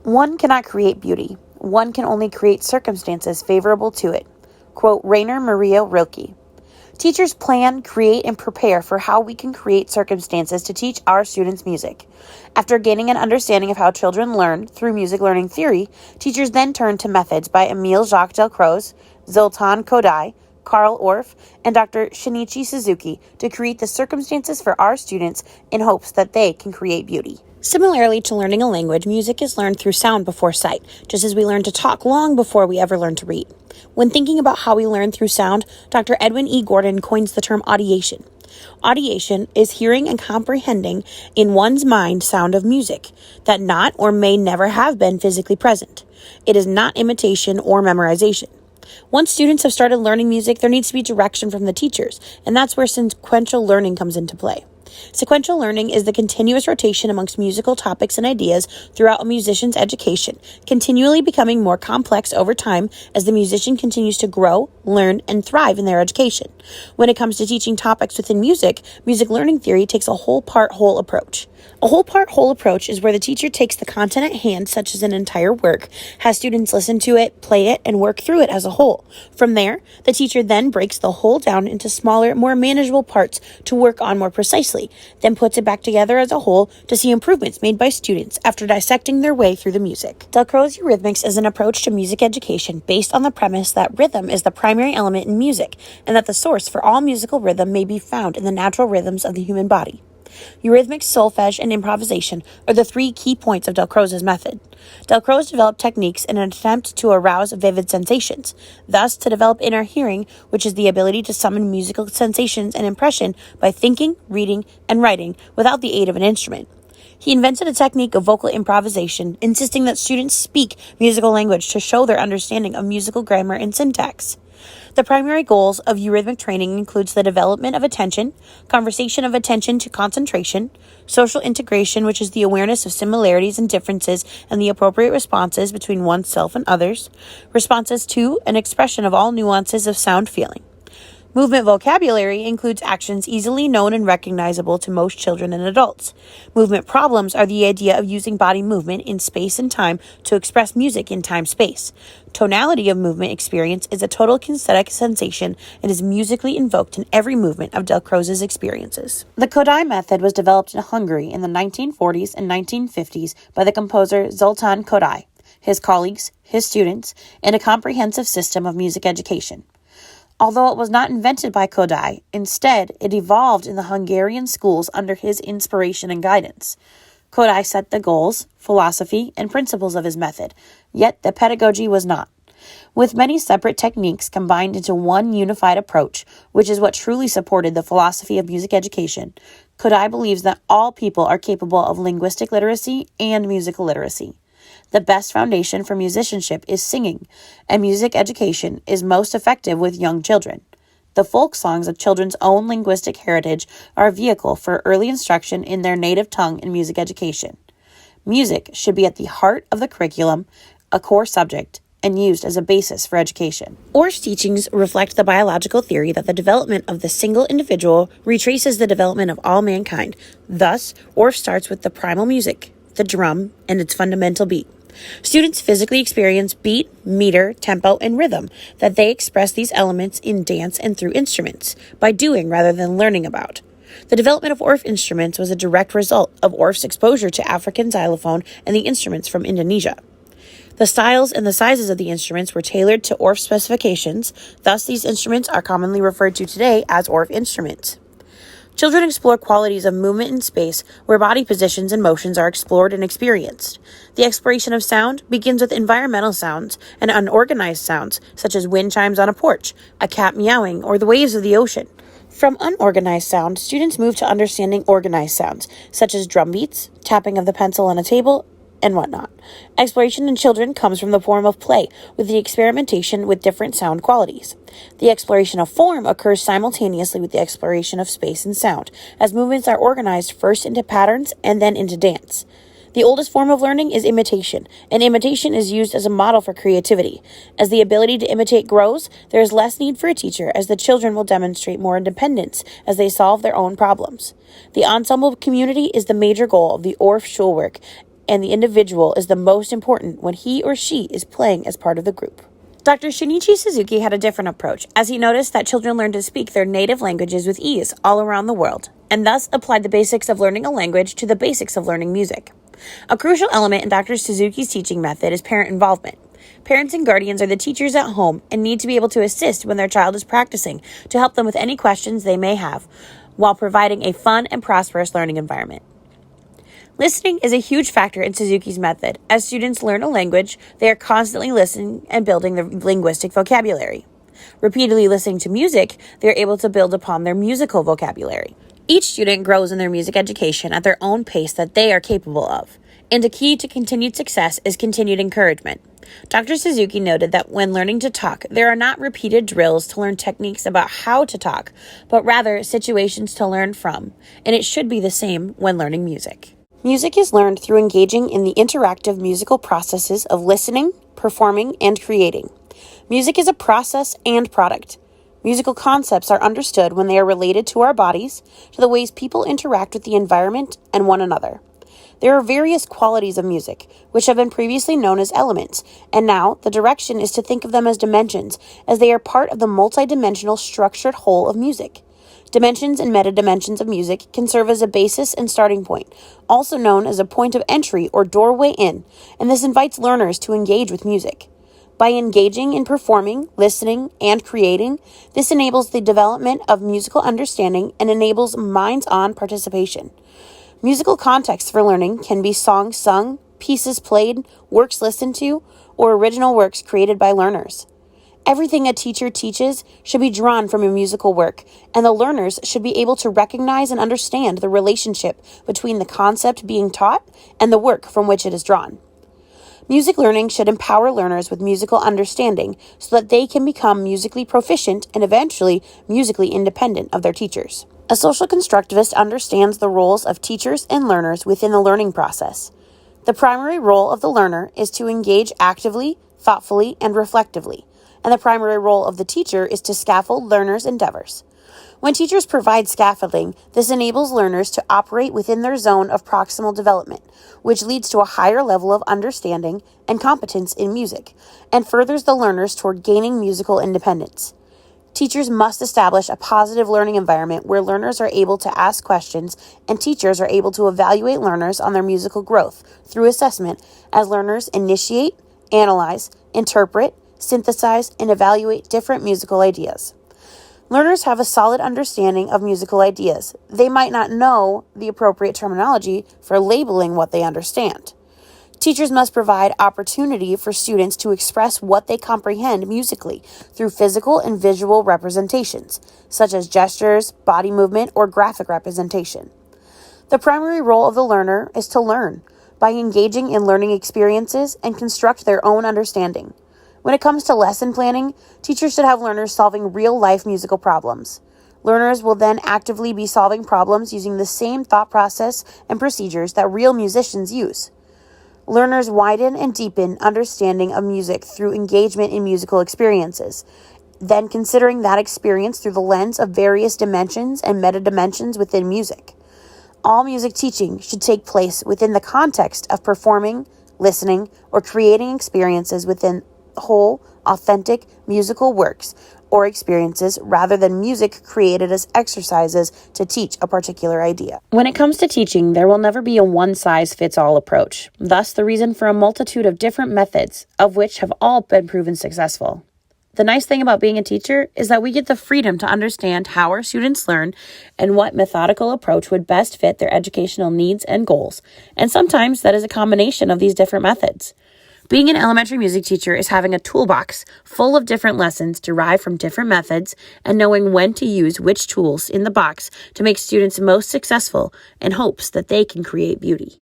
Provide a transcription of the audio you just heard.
One cannot create beauty. One can only create circumstances favorable to it. Quote Rainer Maria Rilke. Teachers plan, create, and prepare for how we can create circumstances to teach our students music. After gaining an understanding of how children learn through music learning theory, teachers then turn to methods by Emile Jacques Delcroze, Zoltan Kodály, Carl Orff, and Dr. Shinichi Suzuki to create the circumstances for our students in hopes that they can create beauty. Similarly to learning a language, music is learned through sound before sight, just as we learn to talk long before we ever learn to read. When thinking about how we learn through sound, Dr. Edwin E. Gordon coins the term audiation. Audiation is hearing and comprehending in one's mind sound of music that not or may never have been physically present. It is not imitation or memorization. Once students have started learning music, there needs to be direction from the teachers, and that's where sequential learning comes into play. Sequential learning is the continuous rotation amongst musical topics and ideas throughout a musician's education, continually becoming more complex over time as the musician continues to grow, learn, and thrive in their education. When it comes to teaching topics within music, music learning theory takes a whole-part-whole approach. A whole-part-whole approach is where the teacher takes the content at hand, such as an entire work, has students listen to it, play it, and work through it as a whole. From there, the teacher then breaks the whole down into smaller, more manageable parts to work on more precisely, then puts it back together as a whole to see improvements made by students after dissecting their way through the music. Delcroze Eurythmics is an approach to music education based on the premise that rhythm is the primary element in music, and that the source for all musical rhythm may be found in the natural rhythms of the human body. Eurythmics, solfege, and improvisation are the three key points of Delcroze's method. Delcroze developed techniques in an attempt to arouse vivid sensations, thus to develop inner hearing, which is the ability to summon musical sensations and impression by thinking, reading, and writing without the aid of an instrument. He invented a technique of vocal improvisation, insisting that students speak musical language to show their understanding of musical grammar and syntax. The primary goals of eurythmic training includes the development of attention, conversation of attention to concentration, social integration, which is the awareness of similarities and differences and the appropriate responses between oneself and others, responses to and expression of all nuances of sound feeling. Movement vocabulary includes actions easily known and recognizable to most children and adults. Movement problems are the idea of using body movement in space and time to express music in time-space. Tonality of movement experience is a total kinesthetic sensation and is musically invoked in every movement of Delcroze's experiences. The Kodály method was developed in Hungary in the 1940s and 1950s by the composer Zoltan Kodály, his colleagues, his students, and a comprehensive system of music education. Although it was not invented by Kodály, instead it evolved in the Hungarian schools under his inspiration and guidance. Kodály set the goals, philosophy, and principles of his method, yet the pedagogy was not. With many separate techniques combined into one unified approach, which is what truly supported the philosophy of music education, Kodály believes that all people are capable of linguistic literacy and musical literacy. The best foundation for musicianship is singing, and music education is most effective with young children. The folk songs of children's own linguistic heritage are a vehicle for early instruction in their native tongue in music education. Music should be at the heart of the curriculum, a core subject, and used as a basis for education. Orff's teachings reflect the biological theory that the development of the single individual retraces the development of all mankind. Thus, Orff starts with the primal music, the drum, and its fundamental beat. Students physically experience beat, meter, tempo, and rhythm, that they express these elements in dance and through instruments, by doing rather than learning about. The development of Orff instruments was a direct result of Orff's exposure to African xylophone and the instruments from Indonesia. The styles and the sizes of the instruments were tailored to Orff specifications, thus these instruments are commonly referred to today as Orff instruments. Children explore qualities of movement in space where body positions and motions are explored and experienced. The exploration of sound begins with environmental sounds and unorganized sounds, such as wind chimes on a porch, a cat meowing, or the waves of the ocean. From unorganized sound, students move to understanding organized sounds, such as drum beats, tapping of the pencil on a table, and whatnot. Exploration in children comes from the form of play, with the experimentation with different sound qualities. The exploration of form occurs simultaneously with the exploration of space and sound, as movements are organized first into patterns and then into dance. The oldest form of learning is imitation, and imitation is used as a model for creativity. As the ability to imitate grows, there is less need for a teacher, as the children will demonstrate more independence as they solve their own problems. The ensemble community is the major goal of the Orff Schulwerk, and the individual is the most important when he or she is playing as part of the group. Dr. Shinichi Suzuki had a different approach, as he noticed that children learn to speak their native languages with ease all around the world, and thus applied the basics of learning a language to the basics of learning music. A crucial element in Dr. Suzuki's teaching method is parent involvement. Parents and guardians are the teachers at home and need to be able to assist when their child is practicing to help them with any questions they may have, while providing a fun and prosperous learning environment. Listening is a huge factor in Suzuki's method. As students learn a language, they are constantly listening and building their linguistic vocabulary. Repeatedly listening to music, they are able to build upon their musical vocabulary. Each student grows in their music education at their own pace that they are capable of, and a key to continued success is continued encouragement. Dr. Suzuki noted that when learning to talk, there are not repeated drills to learn techniques about how to talk, but rather situations to learn from, and it should be the same when learning music. Music is learned through engaging in the interactive musical processes of listening, performing, and creating. Music is a process and product. Musical concepts are understood when they are related to our bodies, to the ways people interact with the environment and one another. There are various qualities of music, which have been previously known as elements, and now the direction is to think of them as dimensions, as they are part of the multidimensional structured whole of music. Dimensions and metadimensions of music can serve as a basis and starting point, also known as a point of entry or doorway in, and this invites learners to engage with music. By engaging in performing, listening, and creating, this enables the development of musical understanding and enables minds-on participation. Musical context for learning can be songs sung, pieces played, works listened to, or original works created by learners. Everything a teacher teaches should be drawn from a musical work, and the learners should be able to recognize and understand the relationship between the concept being taught and the work from which it is drawn. Music learning should empower learners with musical understanding so that they can become musically proficient and eventually musically independent of their teachers. A social constructivist understands the roles of teachers and learners within the learning process. The primary role of the learner is to engage actively, thoughtfully, and reflectively, and the primary role of the teacher is to scaffold learners' endeavors. When teachers provide scaffolding, this enables learners to operate within their zone of proximal development, which leads to a higher level of understanding and competence in music, and furthers the learners toward gaining musical independence. Teachers must establish a positive learning environment where learners are able to ask questions and teachers are able to evaluate learners on their musical growth through assessment as learners initiate, analyze, interpret, synthesize, and evaluate different musical ideas. Learners have a solid understanding of musical ideas. They might not know the appropriate terminology for labeling what they understand. Teachers must provide opportunity for students to express what they comprehend musically through physical and visual representations, such as gestures, body movement, or graphic representation. The primary role of the learner is to learn by engaging in learning experiences and construct their own understanding. When it comes to lesson planning, teachers should have learners solving real-life musical problems. Learners will then actively be solving problems using the same thought process and procedures that real musicians use. Learners widen and deepen understanding of music through engagement in musical experiences, then considering that experience through the lens of various dimensions and metadimensions within music. All music teaching should take place within the context of performing, listening, or creating experiences within whole, authentic musical works or experiences rather than music created as exercises to teach a particular idea. When it comes to teaching, there will never be a one-size-fits-all approach. Thus, the reason for a multitude of different methods, of which have all been proven successful. The nice thing about being a teacher is that we get the freedom to understand how our students learn and what methodical approach would best fit their educational needs and goals, and sometimes that is a combination of these different methods. Being an elementary music teacher is having a toolbox full of different lessons derived from different methods and knowing when to use which tools in the box to make students most successful in hopes that they can create beauty.